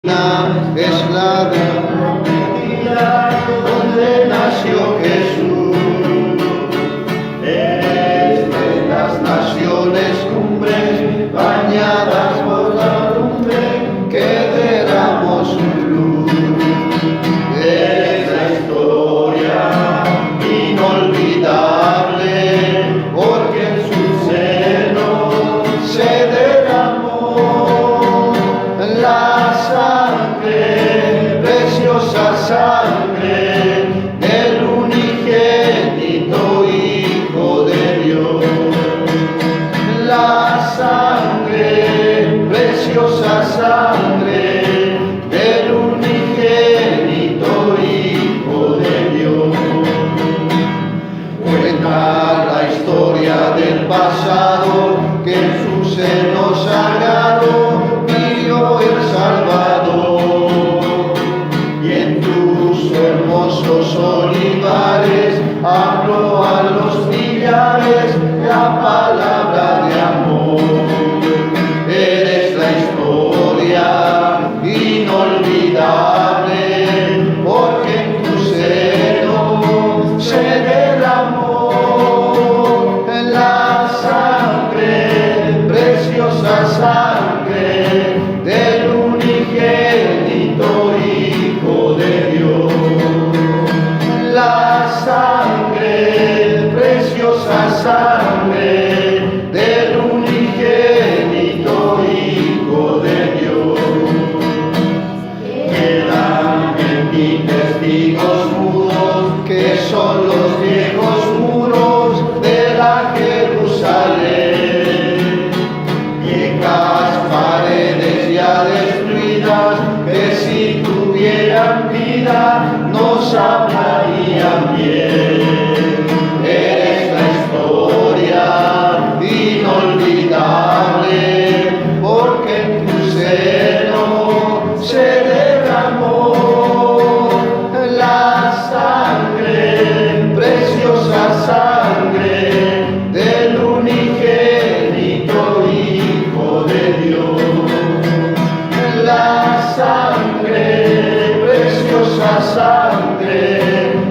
Es la de donde nació Jesús. Es de las naciones cumbres, bañadas por la lumbre que derramó su luz. Es la historia inolvidable, porque en su seno se derramó la sangre, preciosa sangre del unigénito Hijo de Dios. La sangre, preciosa sangre del unigénito Hijo de Dios. Cuenta la historia del pasado, que en su seno sagrado vivió el Salvador, y en tus hermosos olivares habló a los millares la palabra de amor. Eres la historia inolvidable, porque en tu seno se derramó la sangre, preciosa sangre del unigénito Hijo de Dios. La sangre, preciosa sangre del unigénito Hijo de Dios. Quedan en ti testigos mudos, que son los viejos muros de la Jerusalén. Viejas paredes ya destruidas, que si tuvieran vida nos hablarían bien. Eres la historia inolvidable, porque en tu seno se derramó la sangre, preciosa sangre del unigénito Hijo de Dios. La sangre, preciosa sangre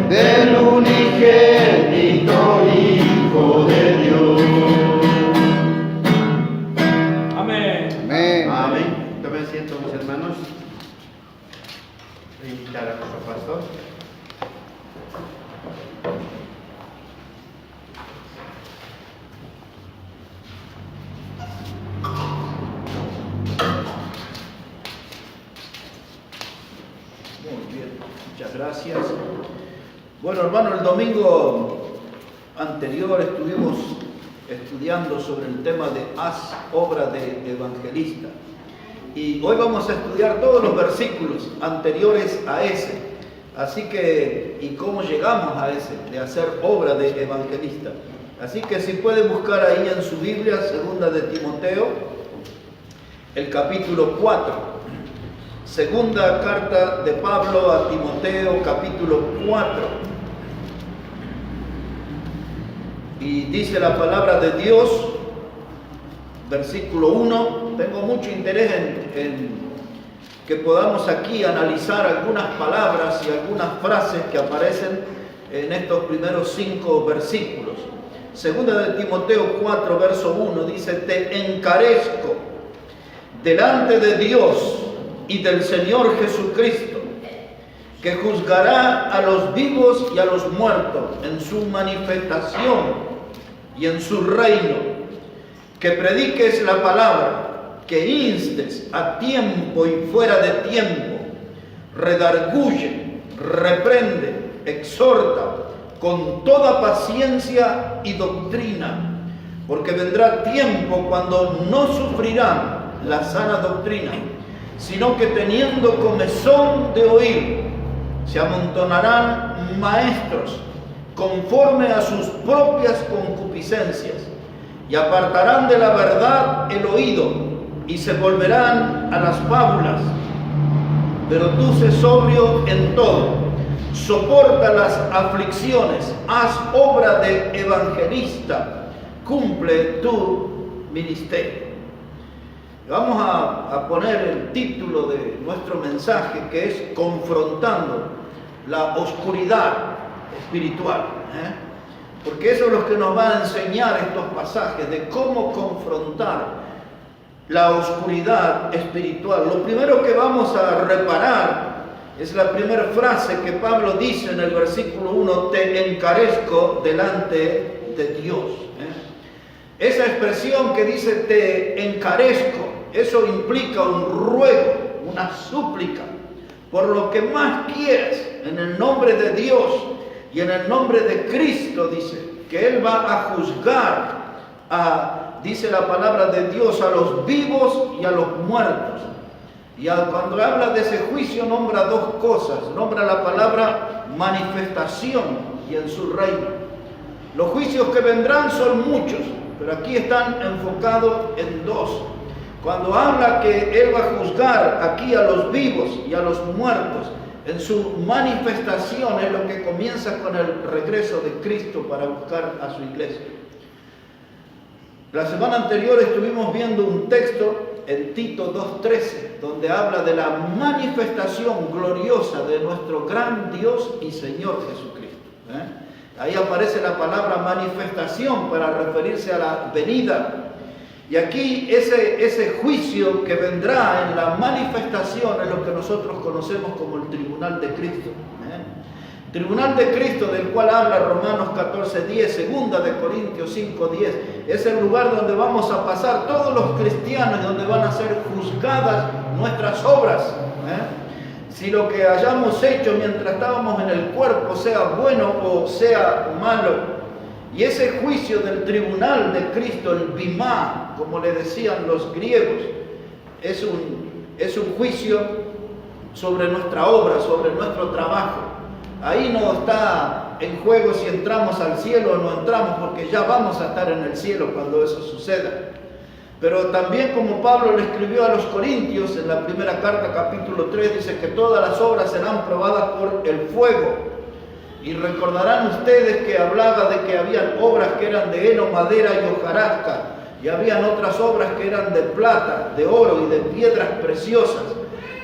del unigénito Hijo de Dios. Amén. Amén. Amén. Tomen asiento, mis hermanos. Voy a invitar a nuestro pastor. Muy bien, muchas gracias. Bueno, hermano, el domingo anterior estuvimos estudiando sobre el tema de haz obra de evangelista. Y hoy vamos a estudiar todos los versículos anteriores a ese. Así que, ¿y cómo llegamos a ese? De hacer obra de evangelista. Así que si pueden buscar ahí en su Biblia, 2 de Timoteo, el capítulo 4. Segunda carta de Pablo a Timoteo, capítulo 4. Y dice la palabra de Dios, versículo 1. Tengo mucho interés en que podamos aquí analizar algunas palabras y algunas frases que aparecen en estos primeros 5 versículos. Segunda de Timoteo 4, verso 1, dice: te encarezco delante de Dios y del Señor Jesucristo, que juzgará a los vivos y a los muertos en su manifestación y en su reino, que prediques la palabra, que instes a tiempo y fuera de tiempo, redarguye, reprende, exhorta con toda paciencia y doctrina, porque vendrá tiempo cuando no sufrirán la sana doctrina, sino que teniendo comezón de oír, se amontonarán maestros conforme a sus propias concupiscencias, y apartarán de la verdad el oído, y se volverán a las fábulas. Pero tú sé sobrio en todo, soporta las aflicciones, haz obra de evangelista, cumple tu ministerio. Vamos a poner el título de nuestro mensaje, que es Confrontando la Oscuridad Espiritual. Porque eso es lo que nos va a enseñar estos pasajes, de cómo confrontar la oscuridad espiritual. Lo primero que vamos a reparar es la primera frase que Pablo dice en el versículo 1, te encarezco delante de Dios. Esa expresión que dice te encarezco, eso implica un ruego, una súplica, por lo que más quieras, en el nombre de Dios y en el nombre de Cristo, dice, que Él va a juzgar dice la palabra de Dios, a los vivos y a los muertos. Y cuando habla de ese juicio nombra dos cosas, nombra la palabra manifestación y en su reino. Los juicios que vendrán son muchos, pero aquí están enfocados en dos. Cuando habla que Él va a juzgar aquí a los vivos y a los muertos, en su manifestación es lo que comienza con el regreso de Cristo para buscar a su iglesia. La semana anterior estuvimos viendo un texto en Tito 2:13, donde habla de la manifestación gloriosa de nuestro gran Dios y Señor Jesucristo. Ahí aparece la palabra manifestación para referirse a la venida. Y aquí ese juicio que vendrá en la manifestación es lo que nosotros conocemos como el tribunal de Cristo. Tribunal de Cristo, del cual habla Romanos 14:10, 2 de Corintios 5:10. Es el lugar donde vamos a pasar todos los cristianos, donde van a ser juzgadas nuestras obras. Si lo que hayamos hecho mientras estábamos en el cuerpo sea bueno o sea malo. Y ese juicio del tribunal de Cristo, el bimá, como le decían los griegos, es un juicio sobre nuestra obra, sobre nuestro trabajo. Ahí no está en juego si entramos al cielo o no entramos, porque ya vamos a estar en el cielo cuando eso suceda. Pero también, como Pablo le escribió a los Corintios en la primera carta, capítulo 3, dice que todas las obras serán probadas por el fuego. Y recordarán ustedes que hablaba de que habían obras que eran de heno, madera y hojarasca, y habían otras obras que eran de plata, de oro y de piedras preciosas.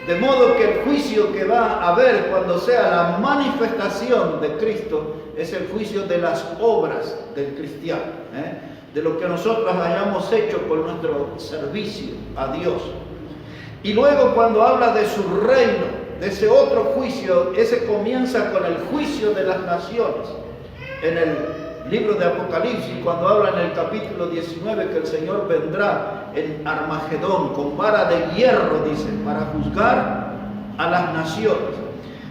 De modo que el juicio que va a haber cuando sea la manifestación de Cristo es el juicio de las obras del cristiano, de lo que nosotros hayamos hecho por nuestro servicio a Dios. Y luego cuando habla de su reino, de ese otro juicio, ese comienza con el juicio de las naciones. En el libro de Apocalipsis, cuando habla en el capítulo 19 que el Señor vendrá en Armagedón con vara de hierro, dice, para juzgar a las naciones.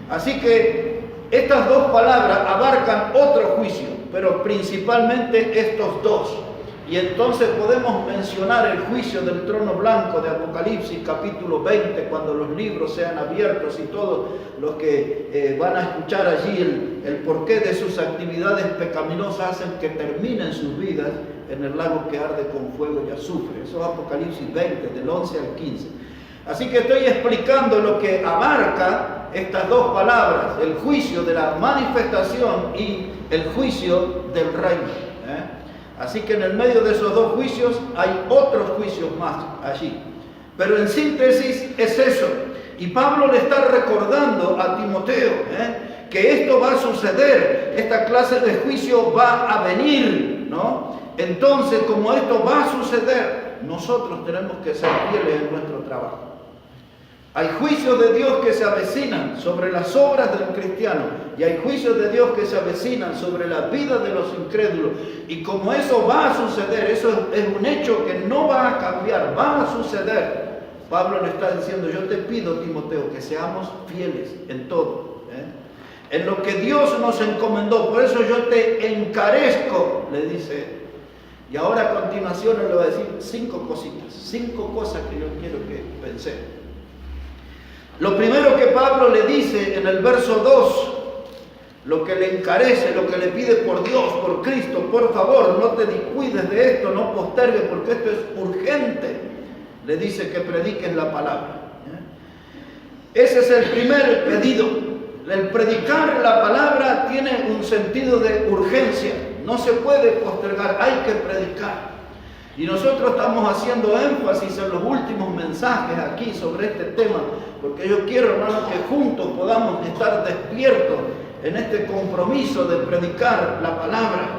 Así que estas dos palabras abarcan otro juicio, pero principalmente estos dos. Y entonces podemos mencionar el juicio del trono blanco de Apocalipsis capítulo 20, cuando los libros sean abiertos y todos los que van a escuchar allí el porqué de sus actividades pecaminosas hacen que terminen sus vidas en el lago que arde con fuego y azufre. Eso es Apocalipsis 20, del 11 al 15. Así que estoy explicando lo que abarca estas dos palabras, el juicio de la manifestación y el juicio del reino. Así que en el medio de esos dos juicios hay otros juicios más allí. Pero en síntesis es eso. Y Pablo le está recordando a Timoteo que esto va a suceder, esta clase de juicio va a venir, ¿no? Entonces, como esto va a suceder, nosotros tenemos que ser fieles en nuestro trabajo. Hay juicios de Dios que se avecinan sobre las obras del cristiano y hay juicios de Dios que se avecinan sobre la vida de los incrédulos. Y como eso va a suceder, eso es un hecho que no va a cambiar, va a suceder. Pablo le está diciendo, yo te pido, Timoteo, que seamos fieles en todo, en lo que Dios nos encomendó. Por eso yo te encarezco, le dice. Y ahora a continuación le voy a decir 5 cositas, 5 cosas que yo quiero que pensemos. Lo primero que Pablo le dice en el verso 2, lo que le encarece, lo que le pide por Dios, por Cristo, por favor, no te descuides de esto, no postergues porque esto es urgente. Le dice que prediques la palabra. Ese es el primer pedido. El predicar la palabra tiene un sentido de urgencia. No se puede postergar, hay que predicar. Y nosotros estamos haciendo énfasis en los últimos mensajes aquí sobre este tema, porque yo quiero, hermanos, que juntos podamos estar despiertos en este compromiso de predicar la palabra.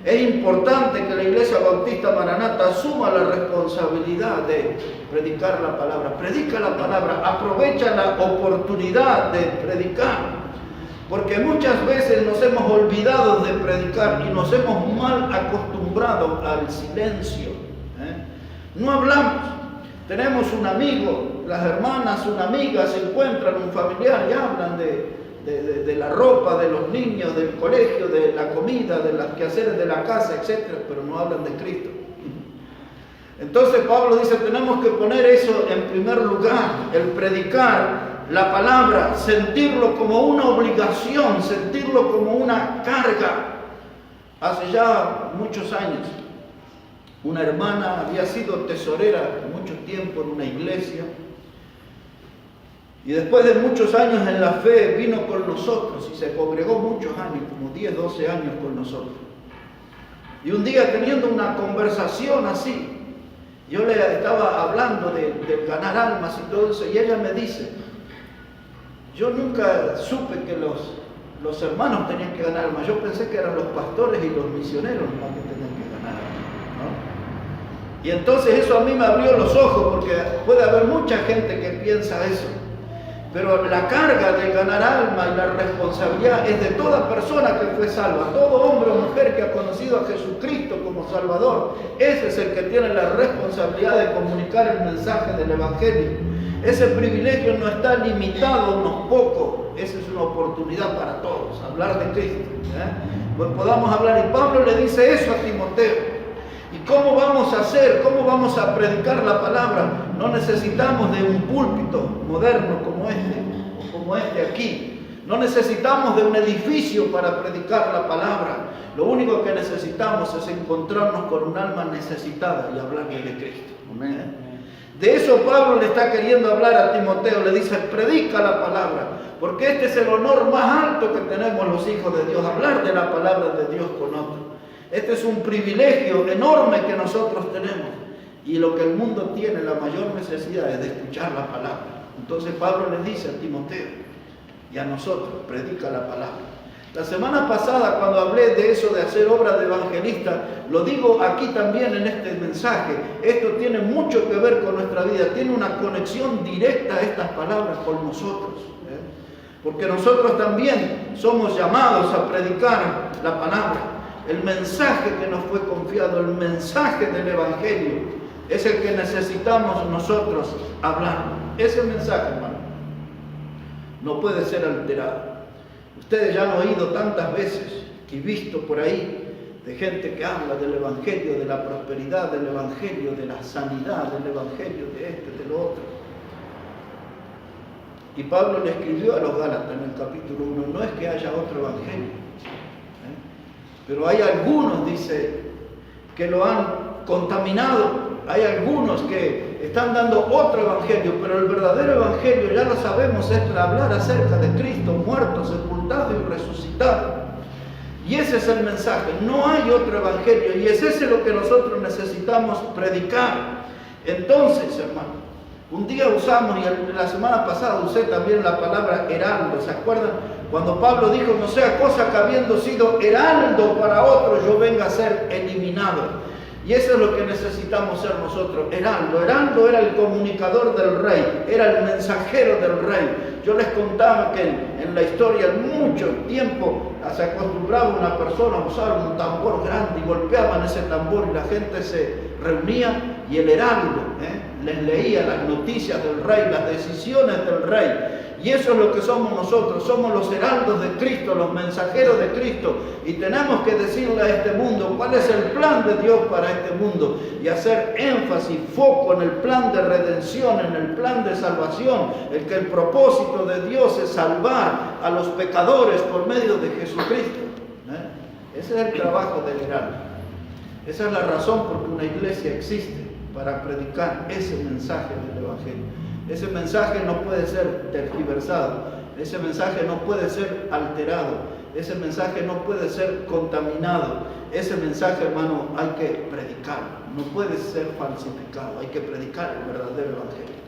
Es importante que la Iglesia Bautista Maranata asuma la responsabilidad de predicar la palabra. Predica la palabra, aprovecha la oportunidad de predicar. Porque muchas veces nos hemos olvidado de predicar y nos hemos mal acostumbrado al silencio. No hablamos. Tenemos un amigo, las hermanas, una amiga, se encuentran, un familiar y hablan de la ropa, de los niños, del colegio, de la comida, de los quehaceres de la casa, etc. Pero no hablan de Cristo. Entonces Pablo dice, tenemos que poner eso en primer lugar, el predicar la palabra, sentirlo como una obligación, sentirlo como una carga. Hace ya muchos años, una hermana había sido tesorera mucho tiempo en una iglesia y después de muchos años en la fe vino con nosotros y se congregó muchos años, como 10, 12 años con nosotros. Y un día teniendo una conversación así, yo le estaba hablando de ganar almas y todo eso y ella me dice, yo nunca supe que los hermanos tenían que ganar almas. Yo pensé que eran los pastores y los misioneros los que tenían que ganar almas, ¿no? Y entonces eso a mí me abrió los ojos, porque puede haber mucha gente que piensa eso. Pero la carga de ganar alma y la responsabilidad es de toda persona que fue salva, todo hombre o mujer que ha conocido a Jesucristo como Salvador. Ese es el que tiene la responsabilidad de comunicar el mensaje del Evangelio. Ese privilegio no está limitado a unos pocos, esa es una oportunidad para todos, hablar de Cristo. Pues podamos hablar, y Pablo le dice eso a Timoteo. ¿Y cómo vamos a hacer? ¿Cómo vamos a predicar la palabra? No necesitamos de un púlpito moderno como este aquí. No necesitamos de un edificio para predicar la palabra. Lo único que necesitamos es encontrarnos con un alma necesitada y hablarle de Cristo. Amén. De eso Pablo le está queriendo hablar a Timoteo, le dice, predica la palabra, porque este es el honor más alto que tenemos los hijos de Dios, hablar de la palabra de Dios con otros. Este es un privilegio enorme que nosotros tenemos, y lo que el mundo tiene, la mayor necesidad es de escuchar la palabra. Entonces Pablo le dice a Timoteo y a nosotros, predica la palabra. La semana pasada, cuando hablé de eso de hacer obra de evangelista, lo digo aquí también en este mensaje. Esto tiene mucho que ver con nuestra vida, tiene una conexión directa a estas palabras con nosotros. Porque nosotros también somos llamados a predicar la palabra. El mensaje que nos fue confiado, el mensaje del Evangelio, es el que necesitamos nosotros hablar. Ese mensaje, hermano, no puede ser alterado. Ustedes ya han oído tantas veces y visto por ahí de gente que habla del Evangelio, de la prosperidad, del Evangelio, de la sanidad, del Evangelio, de de lo otro. Y Pablo le escribió a los Gálatas en el capítulo 1, no es que haya otro Evangelio, pero hay algunos, dice, que lo han contaminado. Hay algunos que están dando otro evangelio, pero el verdadero evangelio, ya lo sabemos, es hablar acerca de Cristo, muerto, sepultado y resucitado. Y ese es el mensaje, no hay otro evangelio, y es ese lo que nosotros necesitamos predicar. Entonces, hermano, un día usamos, y la semana pasada usé también la palabra heraldo, ¿se acuerdan? Cuando Pablo dijo, no sea cosa que habiendo sido heraldo para otros, yo venga a ser eliminado. Y eso es lo que necesitamos ser nosotros, heraldo. Heraldo era el comunicador del rey, era el mensajero del rey. Yo les contaba que en la historia, en mucho tiempo, se acostumbraba una persona a usar un tambor grande y golpeaban ese tambor y la gente se reunía y el heraldo les leía las noticias del rey, las decisiones del rey. Y eso es lo que somos nosotros, somos los heraldos de Cristo, los mensajeros de Cristo. Y tenemos que decirle a este mundo cuál es el plan de Dios para este mundo. Y hacer énfasis, foco en el plan de redención, en el plan de salvación. El que el propósito de Dios es salvar a los pecadores por medio de Jesucristo. Ese es el trabajo del heraldo. Esa es la razón por que una iglesia existe, para predicar ese mensaje del Evangelio. Ese mensaje no puede ser tergiversado, ese mensaje no puede ser alterado, ese mensaje no puede ser contaminado. Ese mensaje, hermano, hay que predicarlo. No puede ser falsificado. Hay que predicar el verdadero evangelio.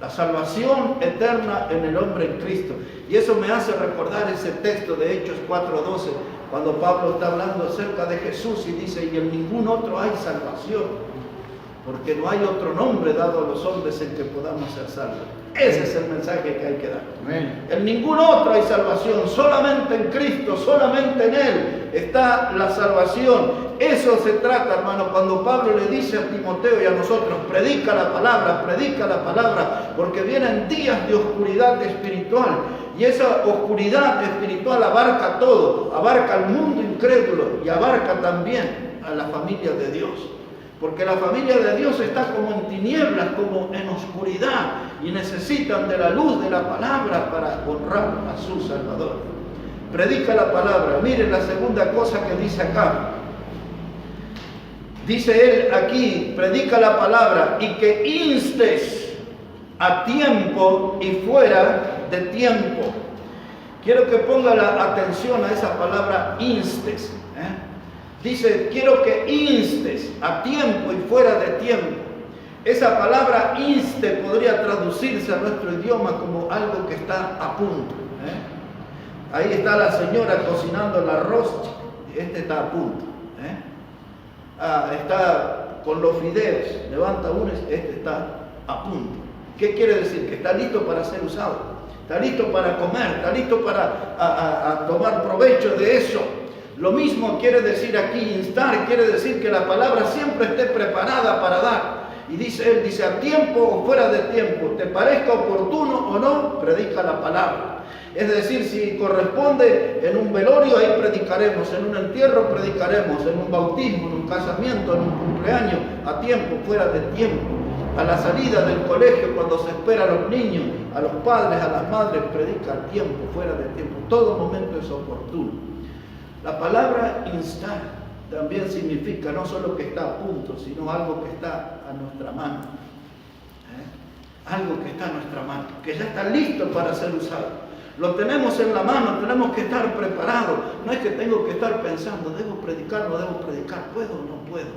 La salvación eterna en el hombre en Cristo. Y eso me hace recordar ese texto de Hechos 4:12, cuando Pablo está hablando acerca de Jesús y dice, y en ningún otro hay salvación, porque no hay otro nombre dado a los hombres en que podamos ser salvos. Ese es el mensaje que hay que dar. Amén. En ningún otro hay salvación, solamente en Cristo, solamente en Él está la salvación. Eso se trata, hermano, cuando Pablo le dice a Timoteo y a nosotros, predica la palabra, porque vienen días de oscuridad espiritual. Y esa oscuridad espiritual abarca todo, abarca al mundo incrédulo y abarca también a la familia de Dios. Porque la familia de Dios está como en tinieblas, como en oscuridad, y necesitan de la luz de la palabra para honrar a su Salvador. Predica la palabra. Miren la segunda cosa que dice acá. Dice él aquí, predica la palabra y que instes a tiempo y fuera de tiempo. Quiero que ponga la atención a esa palabra instes. Dice, quiero que instes a tiempo y fuera de tiempo. Esa palabra inste podría traducirse a nuestro idioma como algo que está a punto. Ahí está la señora cocinando el arroz, este está a punto. Está con los fideos, levanta uno, este está a punto. ¿Qué quiere decir? Que está listo para ser usado, está listo para comer, está listo para tomar provecho de eso. Lo mismo quiere decir aquí, instar, quiere decir que la palabra siempre esté preparada para dar. Y dice él, dice, a tiempo o fuera de tiempo, te parezca oportuno o no, predica la palabra. Es decir, si corresponde en un velorio, ahí predicaremos, en un entierro predicaremos, en un bautismo, en un casamiento, en un cumpleaños, a tiempo, fuera de tiempo. A la salida del colegio, cuando se espera a los niños, a los padres, a las madres, predica a tiempo, fuera de tiempo. Todo momento es oportuno. La palabra instar también significa no solo que está a punto, sino algo que está a nuestra mano. Algo que está a nuestra mano, que ya está listo para ser usado. Lo tenemos en la mano, tenemos que estar preparados. No es que tengo que estar pensando, debo predicar, no debo predicar, puedo o no puedo.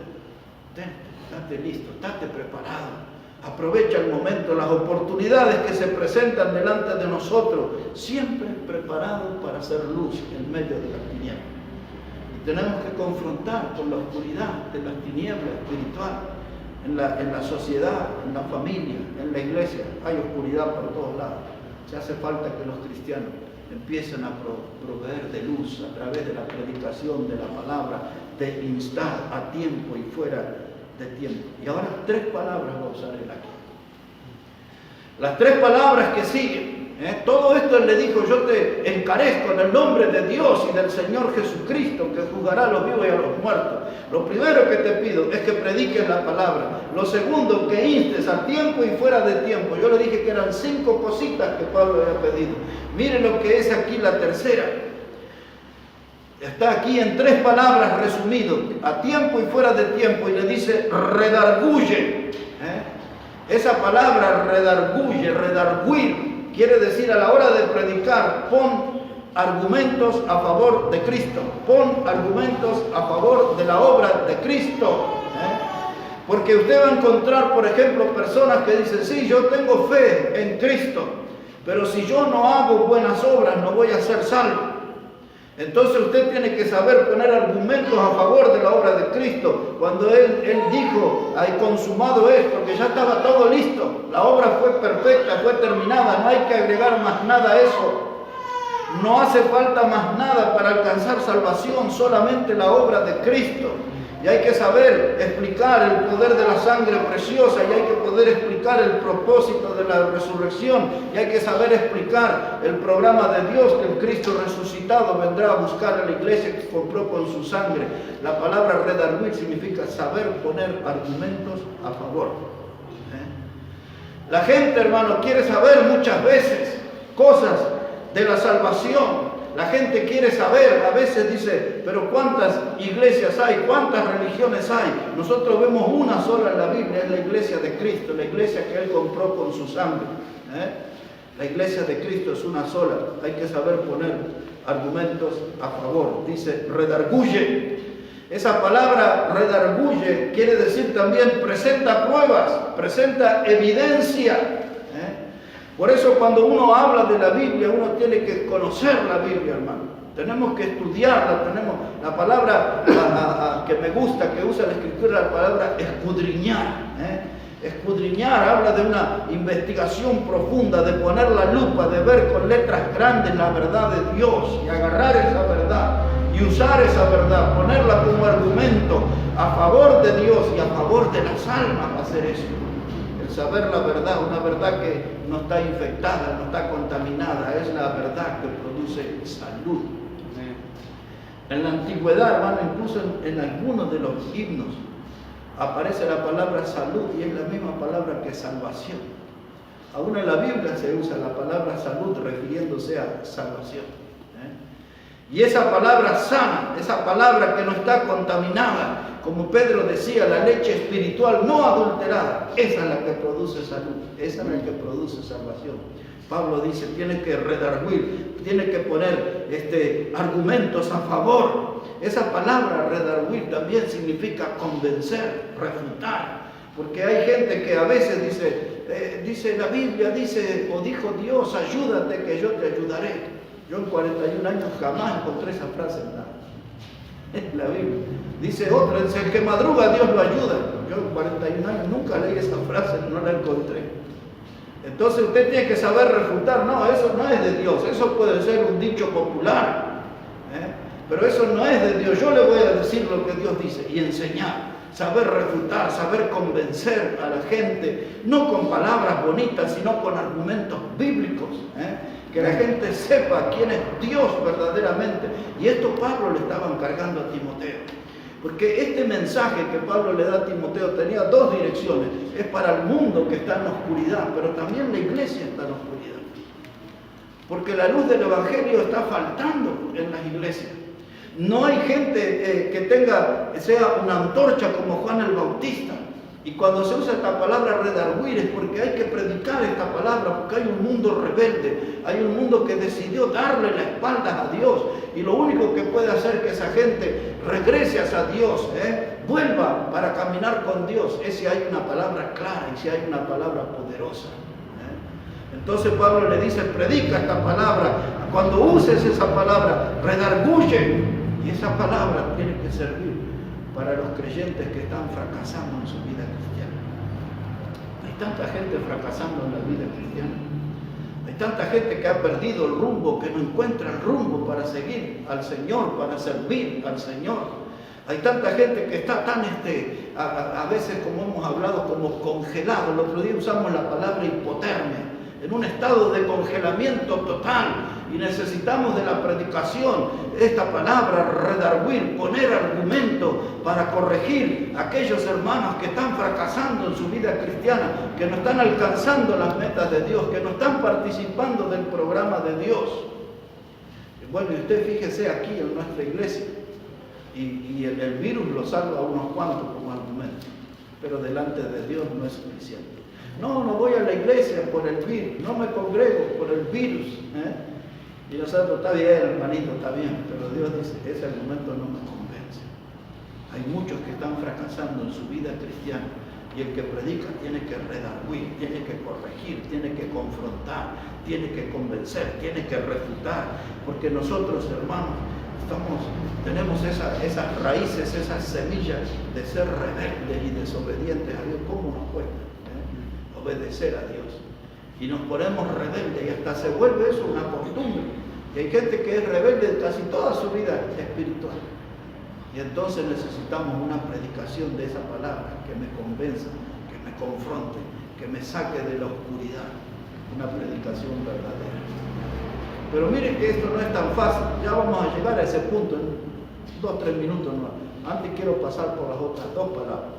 Estate listo, estate preparado. Aprovecha el momento, las oportunidades que se presentan delante de nosotros, siempre preparados para hacer luz en medio de las tinieblas. Y tenemos que confrontar con la oscuridad de las tinieblas espirituales. En la sociedad, en la familia, en la iglesia, hay oscuridad por todos lados. Se hace falta que los cristianos empiecen a proveer de luz a través de la predicación de la palabra, de instar a tiempo y fuera de tiempo. Y ahora 3 palabras va a usar él aquí. Las 3 palabras que siguen. Todo esto él le dijo, yo te encarezco en el nombre de Dios y del Señor Jesucristo, que juzgará a los vivos y a los muertos. Lo primero que te pido es que prediques la palabra. Lo segundo, que instes a tiempo y fuera de tiempo. Yo le dije que eran 5 cositas que Pablo había pedido. Miren lo que es aquí la tercera. Está aquí en 3 palabras resumido, a tiempo y fuera de tiempo, y le dice redarguye. Esa palabra redarguye, redarguir, quiere decir a la hora de predicar, pon argumentos a favor de Cristo, pon argumentos a favor de la obra de Cristo. Porque usted va a encontrar, por ejemplo, personas que dicen, sí, yo tengo fe en Cristo, pero si yo no hago buenas obras no voy a ser salvo. Entonces usted tiene que saber poner argumentos a favor de la obra de Cristo. Cuando él dijo, hay consumado esto, que ya estaba todo listo, la obra fue perfecta, fue terminada, no hay que agregar más nada a eso. No hace falta más nada para alcanzar salvación, solamente la obra de Cristo. Y hay que saber explicar el poder de la sangre preciosa, y hay que poder explicar el propósito de la resurrección, y hay que saber explicar el programa de Dios, que el Cristo resucitado vendrá a buscar a la iglesia que compró con su sangre. La palabra redarguir significa saber poner argumentos a favor. La gente, hermano, quiere saber muchas veces cosas de la salvación. La gente quiere saber, a veces dice, pero ¿cuántas iglesias hay? ¿Cuántas religiones hay? Nosotros vemos una sola en la Biblia, es la iglesia de Cristo, la iglesia que Él compró con su sangre. La iglesia de Cristo es una sola. Hay que saber poner argumentos a favor. Dice, redarguye. Esa palabra redarguye quiere decir también presenta pruebas, presenta evidencia. Por eso cuando uno habla de la Biblia, uno tiene que conocer la Biblia, hermano. Tenemos que estudiarla, tenemos la palabra que me gusta, que usa la Escritura, la palabra escudriñar. Escudriñar habla de una investigación profunda, de poner la lupa, de ver con letras grandes la verdad de Dios y agarrar esa verdad y usar esa verdad, ponerla como argumento a favor de Dios y a favor de las almas, va a hacer eso. El saber la verdad, una verdad que no está infectada, no está contaminada, es la verdad que produce salud. En la antigüedad, hermano, incluso en algunos de los himnos, aparece la palabra salud y es la misma palabra que salvación. Aún en la Biblia se usa la palabra salud refiriéndose a salvación. Y esa palabra sana, esa palabra que no está contaminada, como Pedro decía, la leche espiritual no adulterada, esa es la que produce salud, esa es la que produce salvación. Pablo dice, tiene que redarguir, tiene que poner argumentos a favor. Esa palabra redarguir también significa convencer, refutar. Porque hay gente que a veces dice la Biblia, dice o dijo Dios, ayúdate que yo te ayudaré. Yo en 41 años jamás encontré esa frase en la Biblia. Dice otra, dice el que madruga Dios lo ayuda. Yo en 41 años nunca leí esa frase, no la encontré. Entonces usted tiene que saber refutar, no, eso no es de Dios, eso puede ser un dicho popular, pero eso no es de Dios. Yo le voy a decir lo que Dios dice y enseñar, saber refutar, saber convencer a la gente, no con palabras bonitas, sino con argumentos bíblicos, que la gente sepa quién es Dios verdaderamente. Y esto Pablo le estaba encargando a Timoteo. Porque este mensaje que Pablo le da a Timoteo tenía dos direcciones. Es para el mundo que está en la oscuridad, pero también la iglesia está en la oscuridad. Porque la luz del Evangelio está faltando en las iglesias. No hay gente que sea una antorcha como Juan el Bautista. Y cuando se usa esta palabra redarguir es porque hay que predicar esta palabra, porque hay un mundo rebelde, hay un mundo que decidió darle la espalda a Dios. Y lo único que puede hacer que esa gente regrese hacia Dios, vuelva para caminar con Dios, es si hay una palabra clara y si hay una palabra poderosa. Entonces Pablo le dice, predica esta palabra. Cuando uses esa palabra, redarguye. Y esa palabra tiene que servir para los creyentes que están fracasando en su vida cristiana. Hay tanta gente fracasando en la vida cristiana. Hay tanta gente que ha perdido el rumbo, que no encuentra el rumbo para seguir al Señor, para servir al Señor. Hay tanta gente que está tan, a veces como hemos hablado, como congelado. El otro día usamos la palabra hipotermia, en un estado de congelamiento total. Y necesitamos de la predicación, esta palabra, redarguir, poner argumento para corregir a aquellos hermanos que están fracasando en su vida cristiana, que no están alcanzando las metas de Dios, que no están participando del programa de Dios. Y bueno, y usted fíjese aquí en nuestra iglesia, y el virus lo salva a unos cuantos como argumento, pero delante de Dios no es suficiente. No voy a la iglesia por el virus, no me congrego por el virus. Y nosotros, está bien, hermanito, está bien, pero Dios dice, ese argumento no me convence. Hay muchos que están fracasando en su vida cristiana y el que predica tiene que redarguir, tiene que corregir, tiene que confrontar, tiene que convencer, tiene que refutar, porque nosotros, hermanos, tenemos esas raíces, esas semillas de ser rebeldes y desobedientes a Dios. ¿Cómo nos cuesta obedecer a Dios? Y nos ponemos rebeldes y hasta se vuelve eso una costumbre. Y hay gente que es rebelde casi toda su vida espiritual. Y entonces necesitamos una predicación de esa palabra que me convenza, que me confronte, que me saque de la oscuridad. Una predicación verdadera. Pero miren que esto no es tan fácil. Ya vamos a llegar a ese punto en 2 o 3 minutos más. Antes quiero pasar por las otras dos palabras.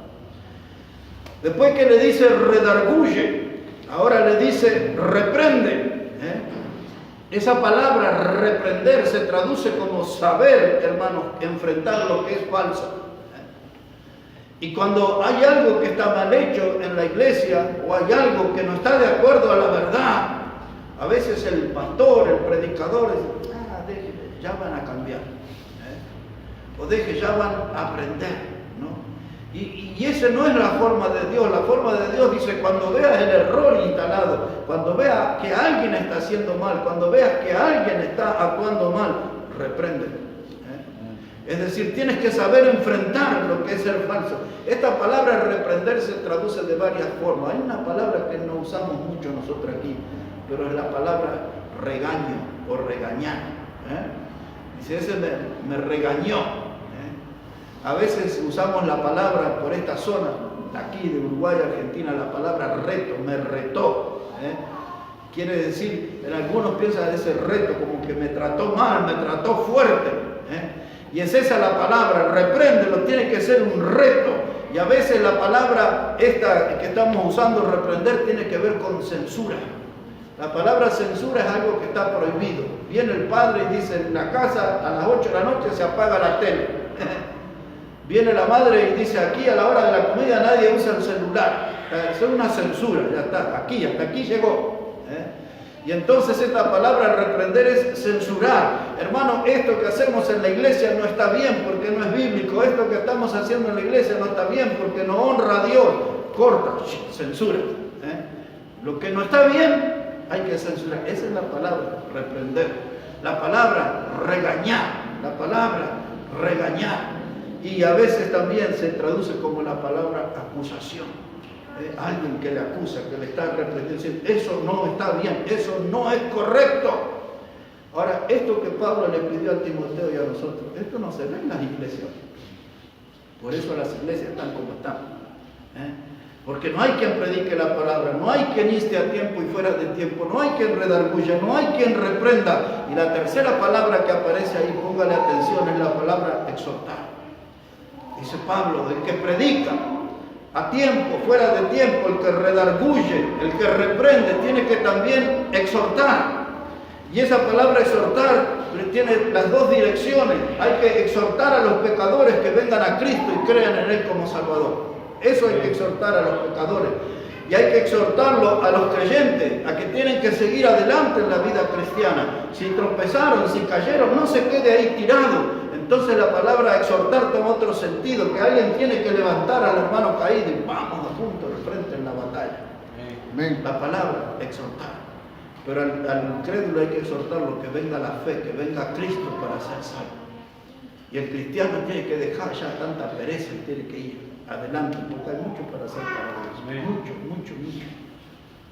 Después que le dice redarguye, ahora le dice reprende. Esa palabra reprender se traduce como saber, hermanos, enfrentar lo que es falso. Y cuando hay algo que está mal hecho en la iglesia o hay algo que no está de acuerdo a la verdad, A veces el pastor, el predicador, dice, deje, ya van a cambiar. O deje, ya van a aprender, ¿no? Y esa no es la forma de Dios. La forma de Dios dice, cuando veas el error instalado, cuando veas que alguien está haciendo mal, cuando veas que alguien está actuando mal, repréndelo. Es decir, tienes que saber enfrentar lo que es ser falso. Esta palabra reprender se traduce de varias formas. Hay una palabra que no usamos mucho nosotros aquí, pero es la palabra regaño o regañar. Dice, ese me regañó. A veces usamos la palabra por esta zona, aquí de Uruguay, Argentina, la palabra reto, me retó. Quiere decir, en algunos piensan de ese reto como que me trató mal, me trató fuerte. Y es esa la palabra, repréndelo, tiene que ser un reto. Y a veces la palabra esta que estamos usando, reprender, tiene que ver con censura. La palabra censura es algo que está prohibido. Viene el padre y dice, en la casa a las 8 de la noche se apaga la tele. Viene la madre y dice, aquí a la hora de la comida nadie usa el celular. Eso es una censura, ya está, aquí, hasta aquí llegó. Y entonces esta palabra reprender es censurar. Hermano, esto que hacemos en la iglesia no está bien porque no es bíblico. Esto que estamos haciendo en la iglesia no está bien porque no honra a Dios. Corta, censura. Lo que no está bien hay que censurar. Esa es la palabra reprender. La palabra regañar. La palabra regañar. Y a veces también se traduce como la palabra acusación. Alguien que le acusa, que le está reprendiendo, diciendo, eso no está bien, eso no es correcto. Ahora, esto que Pablo le pidió a Timoteo y a nosotros, esto no se ve en las iglesias. Por eso las iglesias están como están. Porque no hay quien predique la palabra, no hay quien inste a tiempo y fuera de tiempo, no hay quien redarguya, no hay quien reprenda. Y la tercera palabra que aparece ahí, póngale atención, es la palabra exhortar. Dice Pablo, el que predica a tiempo, fuera de tiempo, el que redarguye, el que reprende, tiene que también exhortar. Y esa palabra exhortar tiene las dos direcciones. Hay que exhortar a los pecadores que vengan a Cristo y crean en Él como Salvador. Eso hay que exhortar a los pecadores. Y hay que exhortarlo a los creyentes, a que tienen que seguir adelante en la vida cristiana. Si tropezaron, si cayeron, no se quede ahí tirado. Entonces la palabra exhortar toma otro sentido, que alguien tiene que levantar al hermano caído y vamos juntos al frente en la batalla. Amén. La palabra exhortar. Pero al incrédulo hay que exhortarlo, que venga la fe, que venga Cristo para ser salvo. Y el cristiano tiene que dejar ya tanta pereza y tiene que ir adelante, porque hay mucho para hacer para Dios. Mucho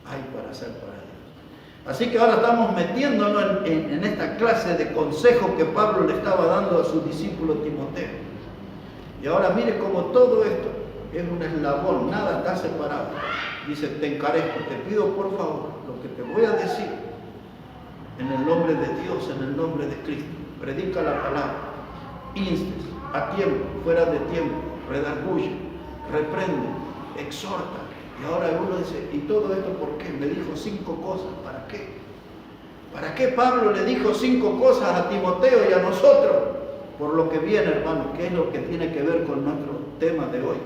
hay para hacer para Dios. Así que ahora estamos metiéndonos en esta clase de consejo que Pablo le estaba dando a su discípulo Timoteo. Y ahora mire cómo todo esto es un eslabón, nada está separado. Dice, te encarezco, te pido por favor, lo que te voy a decir, en el nombre de Dios, en el nombre de Cristo, predica la palabra, instes, a tiempo, fuera de tiempo, redarguye, reprende, exhorta. Y ahora uno dice, ¿y todo esto por qué? Me dijo 5 cosas, ¿para qué? ¿Para qué Pablo le dijo 5 cosas a Timoteo y a nosotros? Por lo que viene, hermano, que es lo que tiene que ver con nuestro tema de hoy.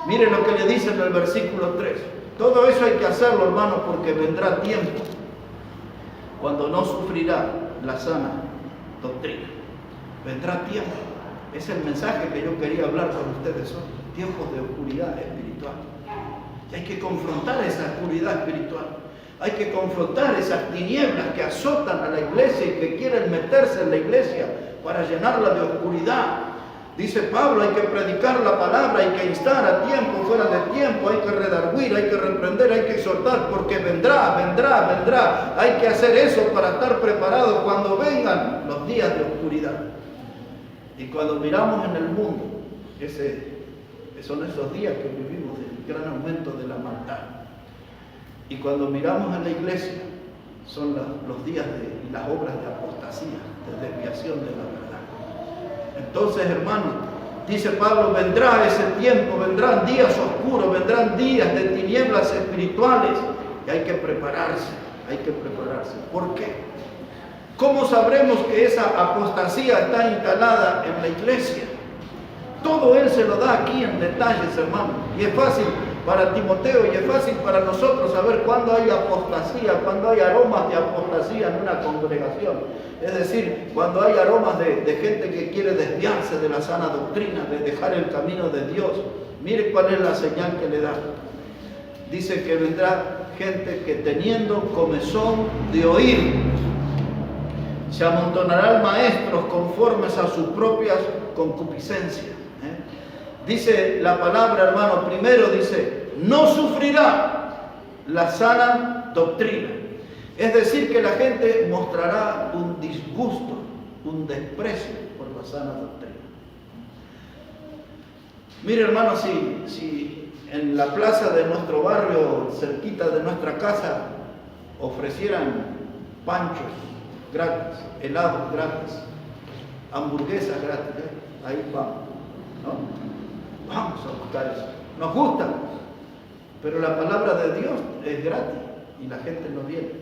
Miren lo que le dice en el versículo 3. Todo eso hay que hacerlo, hermano, porque vendrá tiempo cuando no sufrirá la sana doctrina. Vendrá tiempo. Es el mensaje que yo quería hablar con ustedes hoy. Tiempos de oscuridad espiritual. Y hay que confrontar esa oscuridad espiritual. Hay que confrontar esas tinieblas que azotan a la iglesia y que quieren meterse en la iglesia para llenarla de oscuridad. Dice Pablo, hay que predicar la palabra, hay que instar a tiempo, fuera de tiempo, hay que redarguir, hay que reprender, hay que exhortar, porque vendrá. Hay que hacer eso para estar preparados cuando vengan los días de oscuridad. Y cuando miramos en el mundo, son esos días que vivimos, el gran aumento de la maldad. Y cuando miramos en la iglesia, son los días y las obras de apostasía, de desviación de la verdad. Entonces, hermanos, dice Pablo, vendrá ese tiempo, vendrán días oscuros, vendrán días de tinieblas espirituales, y hay que prepararse. ¿Por qué? ¿Cómo sabremos que esa apostasía está instalada en la iglesia? Todo él se lo da aquí en detalles, hermano. Y es fácil. para Timoteo y es fácil para nosotros saber cuándo hay apostasía, cuándo hay aromas de apostasía en una congregación. Es decir, cuando hay aromas de gente que quiere desviarse de la sana doctrina, de dejar el camino de Dios. Mire cuál es la señal que le da. Dice que vendrá gente que teniendo comezón de oír, se amontonarán maestros conformes a sus propias concupiscencias. Dice la palabra, hermano, primero dice, no sufrirá la sana doctrina. Es decir, que la gente mostrará un disgusto, un desprecio por la sana doctrina. Mire, hermano, si en la plaza de nuestro barrio, cerquita de nuestra casa, ofrecieran panchos gratis, helados gratis, hamburguesas gratis, ahí vamos, ¿no? Vamos a buscar eso. Nos gusta, pero la palabra de Dios es gratis y la gente no viene.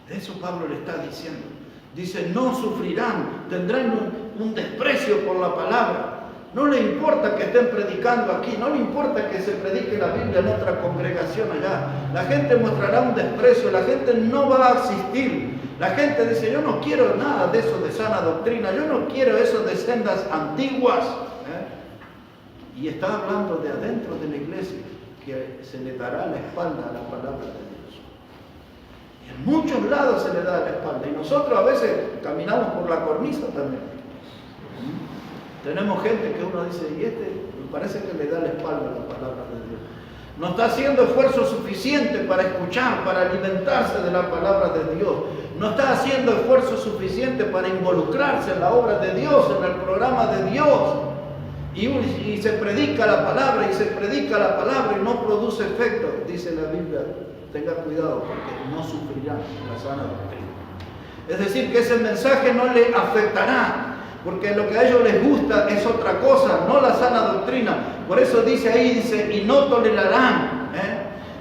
De eso Pablo le está diciendo. Dice, no sufrirán, tendrán un desprecio por la palabra. No le importa que estén predicando aquí, no le importa que se predique la Biblia en otra congregación allá. La gente mostrará un desprecio, la gente no va a asistir. La gente dice, yo no quiero nada de eso de sana doctrina, yo no quiero eso de sendas antiguas. Y está hablando de adentro de la iglesia, que se le dará la espalda a la palabra de Dios. Y en muchos lados se le da la espalda. Y nosotros a veces caminamos por la cornisa también. Tenemos gente que uno dice, y me parece que le da la espalda a la palabra de Dios. No está haciendo esfuerzo suficiente para escuchar, para alimentarse de la palabra de Dios. No está haciendo esfuerzo suficiente para involucrarse en la obra de Dios, en el programa de Dios. Y se predica la palabra, y se predica la palabra y no produce efecto. Dice la Biblia, tenga cuidado porque no sufrirá la sana doctrina. Es decir, que ese mensaje no le afectará. Porque lo que a ellos les gusta es otra cosa, no la sana doctrina. Por eso dice ahí, dice, y no tolerarán.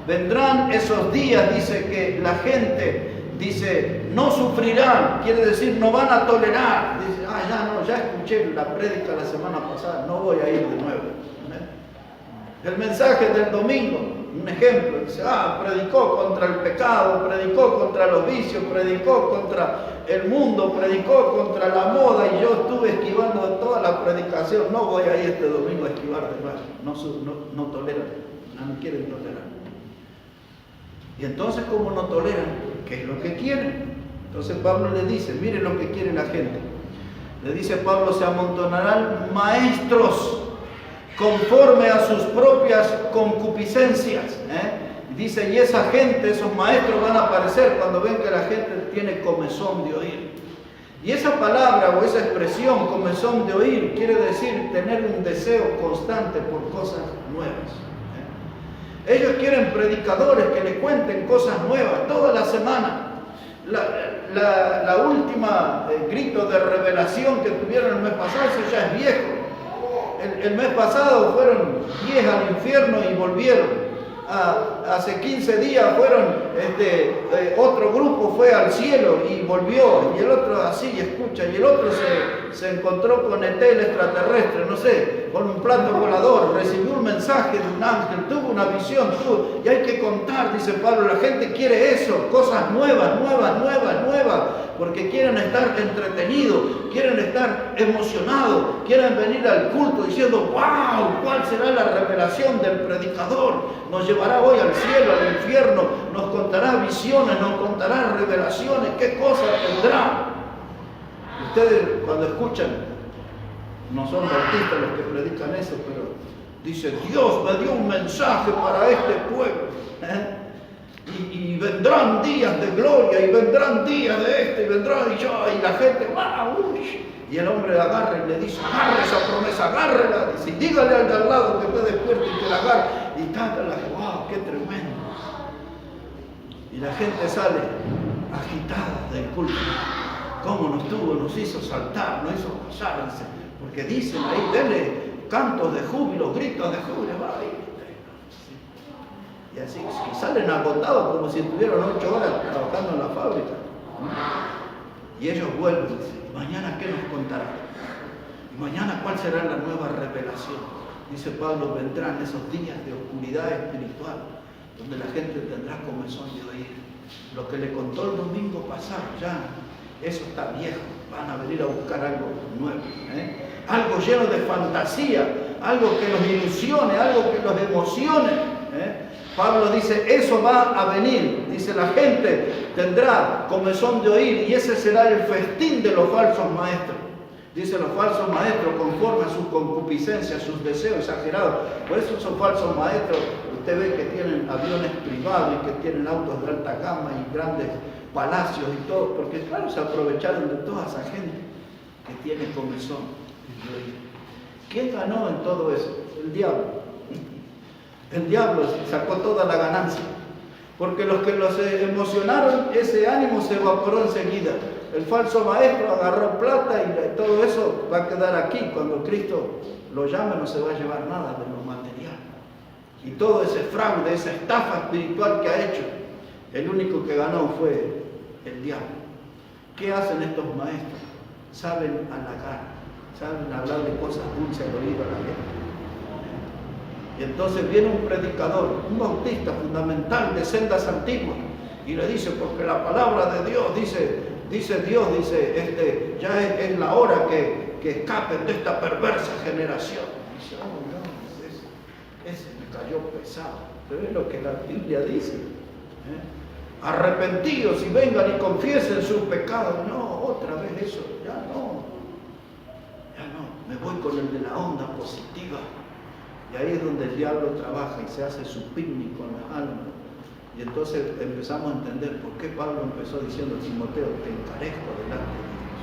Vendrán esos días, dice que la gente, dice, no sufrirán, quiere decir, no van a tolerar. Dice, ya escuché la prédica la semana pasada, no voy a ir de nuevo. El mensaje del domingo, un ejemplo, dice, predicó contra el pecado, predicó contra los vicios, predicó contra el mundo, predicó contra la moda y yo estuve esquivando toda la predicación, no voy a ir este domingo a esquivar de nuevo, no toleran, no quieren tolerar. Y entonces, como no toleran, ¿qué es lo que quieren? Entonces Pablo le dice, miren lo que quiere la gente. Le dice Pablo, se amontonarán maestros conforme a sus propias concupiscencias. Dice, y esa gente, esos maestros van a aparecer cuando ven que la gente tiene comezón de oír. Y esa palabra o esa expresión, comezón de oír, quiere decir tener un deseo constante por cosas nuevas. Ellos quieren predicadores que les cuenten cosas nuevas toda la semana. La última grito de revelación que tuvieron el mes pasado, eso ya es viejo. El mes pasado fueron 10 al infierno y volvieron. Hace 15 días fueron, otro grupo fue al cielo y volvió, y el otro así escucha, y el otro se encontró con el extraterrestre, no sé, con un plato volador, recibió un mensaje de un ángel, tuvo una visión, y hay que contar, dice Pablo, la gente quiere eso, cosas nuevas, porque quieren estar entretenidos, quieren estar emocionados, quieren venir al culto diciendo, wow, ¿cuál será la revelación del predicador? Nos llevará hoy al cielo, al infierno, nos contará visiones, nos contará revelaciones, qué cosas tendrá. Ustedes cuando escuchan, no son bautistas los que predican eso, pero dice, Dios me dio un mensaje para este pueblo. Y vendrán días de gloria, y vendrán días de y vendrán y la gente, ¡wow! Y el hombre agarra y le dice, agarre esa promesa, agárrela. Dice, dígale al de al lado que te despierte y que la agarre. Y la ¡wow! ¡Qué tremendo! Y la gente sale agitada del culto. ¿Cómo nos hizo saltar, nos hizo gozar? Porque dicen ahí, denle cantos de júbilo, gritos de júbilo. Y así, y salen agotados como si estuvieran 8 horas trabajando en la fábrica. Y ellos vuelven y dicen, ¿mañana qué nos contará? ¿Y mañana cuál será la nueva revelación? Dice Pablo, vendrán esos días de oscuridad espiritual, donde la gente tendrá comezón de oír. Lo que le contó el domingo pasado, ya, eso está viejo, van a venir a buscar algo nuevo, algo lleno de fantasía, algo que los ilusione, algo que los emocione. Pablo dice, eso va a venir, dice, la gente tendrá comezón de oír y ese será el festín de los falsos maestros. Dice, los falsos maestros conforme a sus concupiscencias, sus deseos exagerados. Por eso esos falsos maestros, usted ve que tienen aviones privados y que tienen autos de alta gama y grandes palacios y todo, porque claro, se aprovecharon de toda esa gente que tiene comezón de oír. ¿Quién ganó en todo eso? El diablo. El diablo sacó toda la ganancia, porque los que los emocionaron, ese ánimo se evaporó enseguida. El falso maestro agarró plata y todo eso va a quedar aquí. Cuando Cristo lo llame no se va a llevar nada de lo material. Y todo ese fraude, esa estafa espiritual que ha hecho, el único que ganó fue el diablo. ¿Qué hacen estos maestros? Saben halagar, saben hablar de cosas dulces al oído a la gente. Y entonces viene un predicador, un bautista fundamental de sendas antiguas, y le dice, porque la palabra de Dios dice Dios, ya es la hora que escapen de esta perversa generación. Dice, oh no, ese me cayó pesado. Pero es lo que la Biblia dice. Arrepentidos y vengan y confiesen sus pecados. No, otra vez eso, ya no, me voy con el de la onda positiva. Y ahí es donde el diablo trabaja y se hace su picnic con las almas. Y entonces empezamos a entender por qué Pablo empezó diciendo a Timoteo, te encarezco delante de Dios.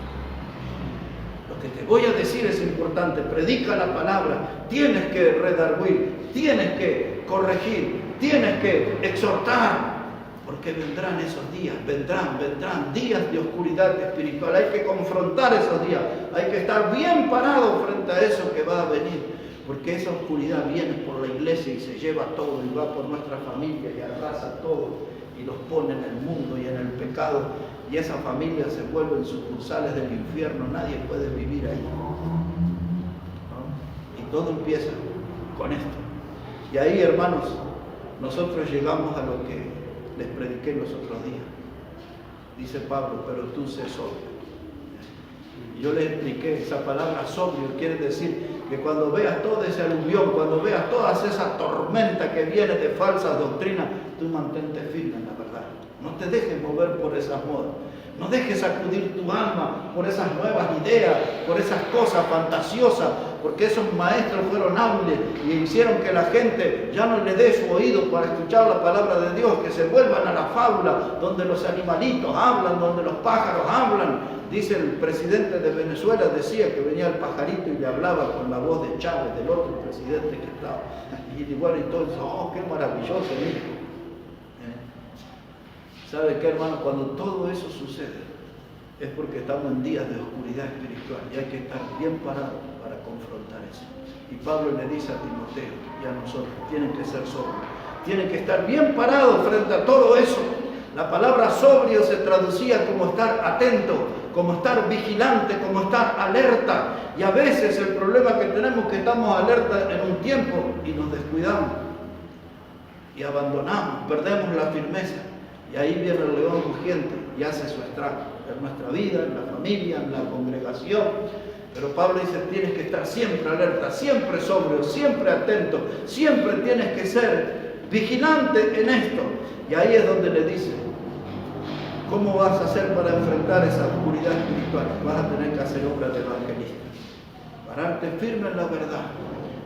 Lo que te voy a decir es importante, predica la palabra, tienes que redarguir, tienes que corregir, tienes que exhortar, porque vendrán esos días, vendrán días de oscuridad espiritual, hay que confrontar esos días, hay que estar bien parado frente a eso que va a venir. Porque esa oscuridad viene por la iglesia y se lleva todo y va por nuestra familia y arrasa todo y los pone en el mundo y en el pecado y esa familia se vuelven sucursales del infierno, nadie puede vivir ahí. ¿No? Y todo empieza con esto. Y ahí, hermanos, nosotros llegamos a lo que les prediqué los otros días. Dice Pablo, pero tú sé sobrio. Y yo les expliqué, esa palabra sobrio quiere decir que cuando veas todo ese aluvión, cuando veas toda esa tormenta que viene de falsas doctrinas, tú mantente firme en la verdad. No te dejes mover por esas modas. No dejes sacudir tu alma por esas nuevas ideas, por esas cosas fantasiosas, porque esos maestros fueron hábiles y hicieron que la gente ya no le dé su oído para escuchar la palabra de Dios, que se vuelvan a la fábula donde los animalitos hablan, donde los pájaros hablan. Dice el presidente de Venezuela, decía que venía el pajarito y le hablaba con la voz de Chávez, del otro presidente que estaba. Y igual entonces, oh, qué maravilloso, hijo. ¿Sabe qué, hermano? Cuando todo eso sucede, es porque estamos en días de oscuridad espiritual y hay que estar bien parados para confrontar eso. Y Pablo le dice a Timoteo y a nosotros, tienen que ser sobrios, tienen que estar bien parados frente a todo eso. La palabra sobrio se traducía como estar atento, como estar vigilante, como estar alerta. Y a veces el problema que tenemos es que estamos alerta en un tiempo y nos descuidamos y abandonamos, perdemos la firmeza. Y ahí viene el león rugiente y hace su estrago en nuestra vida, en la familia, en la congregación. Pero Pablo dice, tienes que estar siempre alerta, siempre sobrio, siempre atento, siempre tienes que ser vigilante en esto. Y ahí es donde le dice, ¿cómo vas a hacer para enfrentar esa oscuridad espiritual? Vas a tener que hacer obra de evangelista, pararte firme en la verdad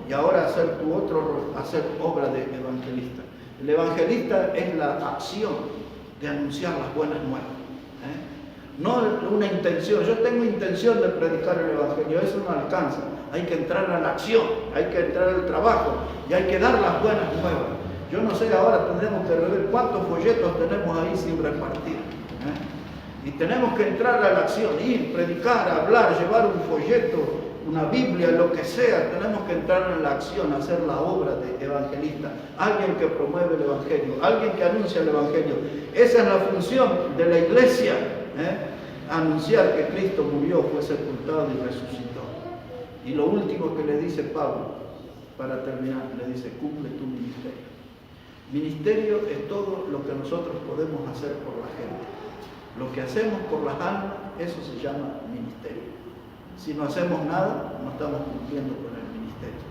y ahora hacer tu otro rol, hacer obra de evangelista. El evangelista es la acción de anunciar las buenas nuevas. No una intención, yo tengo intención de predicar el evangelio, eso no alcanza. Hay que entrar a la acción, hay que entrar al trabajo y hay que dar las buenas nuevas. Yo no sé, ahora tendremos que rever cuántos folletos tenemos ahí sin repartir. Y tenemos que entrar a la acción, ir, predicar, hablar, llevar un folleto, una Biblia, lo que sea. Tenemos que entrar en la acción, hacer la obra de evangelista. Alguien que promueve el evangelio, alguien que anuncia el evangelio. Esa es la función de la iglesia, anunciar que Cristo murió, fue sepultado y resucitó. Y lo último que le dice Pablo, para terminar, le dice, cumple tu ministerio. Ministerio es todo lo que nosotros podemos hacer por la gente. Lo que hacemos por las almas, eso se llama ministerio. Si no hacemos nada, no estamos cumpliendo con el ministerio.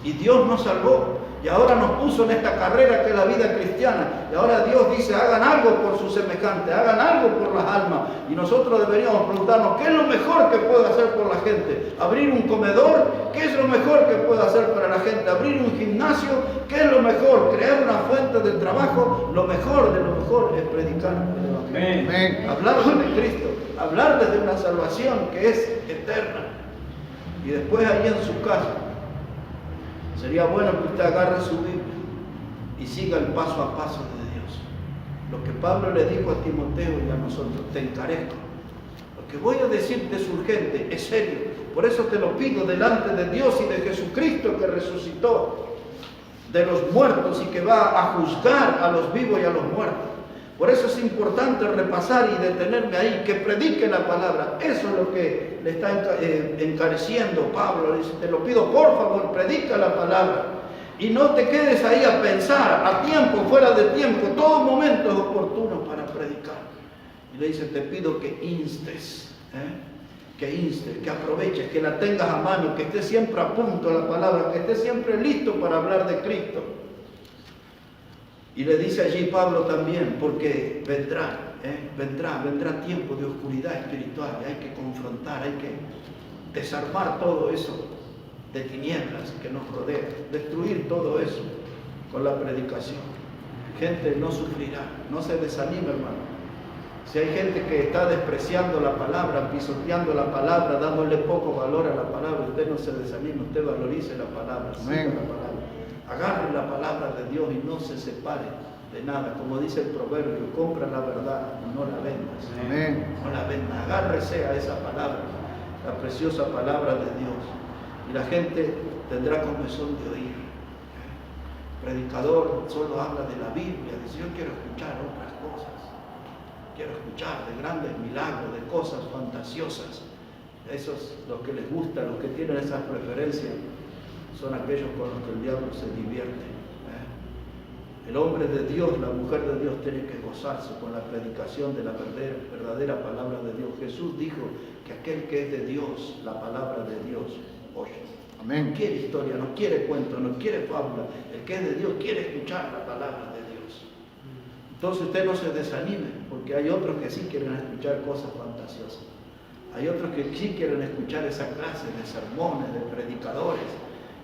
Y Dios nos salvó, y ahora nos puso en esta carrera que es la vida cristiana, y ahora Dios dice, hagan algo por sus semejantes, hagan algo por las almas, y nosotros deberíamos preguntarnos, ¿qué es lo mejor que puedo hacer por la gente? ¿Abrir un comedor? ¿Qué es lo mejor que puedo hacer para la gente? ¿Abrir un gimnasio? ¿Qué es lo mejor? ¿Crear una fuente de trabajo? Lo mejor de lo mejor es predicar el Evangelio. Amén. Hablarles de Cristo, hablarles de una salvación que es eterna. Y después ahí en su casa, sería bueno que usted agarre su Biblia y siga el paso a paso de Dios. Lo que Pablo le dijo a Timoteo y a nosotros, te encarezco. Lo que voy a decirte es urgente, es serio. Por eso te lo pido delante de Dios y de Jesucristo que resucitó de los muertos y que va a juzgar a los vivos y a los muertos. Por eso es importante repasar y detenerme ahí, que predique la palabra. Eso es lo que le está encareciendo Pablo. Le dice, te lo pido, por favor, predica la palabra. Y no te quedes ahí a pensar, a tiempo, fuera de tiempo. Todo momento es oportuno para predicar. Y le dice, te pido que instes, que aproveches, que la tengas a mano, que estés siempre a punto la palabra, que estés siempre listo para hablar de Cristo. Y le dice allí Pablo también, porque vendrá tiempo de oscuridad espiritual, y hay que confrontar, hay que desarmar todo eso de tinieblas que nos rodea, destruir todo eso con la predicación. Gente no sufrirá, no se desanime, hermano. Si hay gente que está despreciando la palabra, pisoteando la palabra, dándole poco valor a la palabra, usted no se desanime, usted valorice la palabra, siga la palabra. Agarre la palabra de Dios y no se separe de nada. Como dice el proverbio, compra la verdad y no la vendas. Amén. No la vendas, agárrese a esa palabra, la preciosa palabra de Dios. Y la gente tendrá comezón de oír. Predicador solo habla de la Biblia, dice, yo quiero escuchar otras cosas. Quiero escuchar de grandes milagros, de cosas fantasiosas. Esos, los que les gusta, los que tienen esas preferencias, son aquellos con los que el diablo se divierte. El hombre de Dios, la mujer de Dios tiene que gozarse con la predicación de la verdadera palabra de Dios. Jesús dijo que aquel que es de Dios, la palabra de Dios, oye. Amén. No quiere historia, no quiere cuento, no quiere fábula. El que es de Dios quiere escuchar la palabra de Dios. Entonces usted no se desanime, porque hay otros que sí quieren escuchar cosas fantasiosas. Hay otros que sí quieren escuchar esa clase de sermones, de predicadores,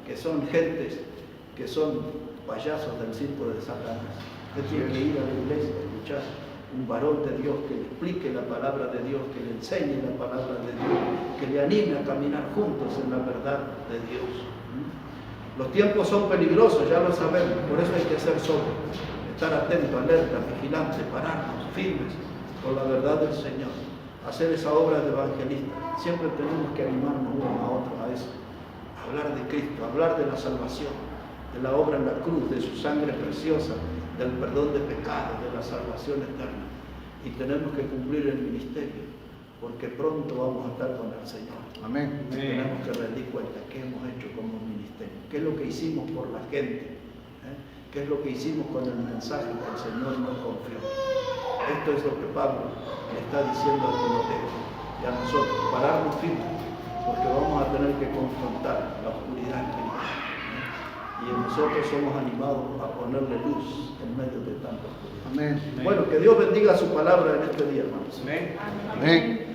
que son gentes, que son payasos del circo de Satanás. Usted tiene que ir a la iglesia a escuchar un varón de Dios que le explique la palabra de Dios, que le enseñe la palabra de Dios, que le anime a caminar juntos en la verdad de Dios. Los tiempos son peligrosos, ya lo sabemos, por eso hay que ser sobrio, estar atento, alerta, vigilante, pararnos, firmes con la verdad del Señor, hacer esa obra de evangelista. Siempre tenemos que animarnos unos a otros a eso. Hablar de Cristo, hablar de la salvación, de la obra en la cruz, de su sangre preciosa, del perdón de pecados, de la salvación eterna. Y tenemos que cumplir el ministerio, porque pronto vamos a estar con el Señor. Amén. Tenemos que rendir cuenta qué hemos hecho como ministerio, qué es lo que hicimos por la gente, qué es lo que hicimos con el mensaje que el Señor nos confió. Esto es lo que Pablo le está diciendo a Timoteo y a nosotros, pararnos firmes, porque vamos a tener que confrontar la oscuridad espiritual. Y nosotros somos animados a ponerle luz en medio de tanta oscuridad. Amén. Bueno, que Dios bendiga su palabra en este día, hermanos. Amén. Amén.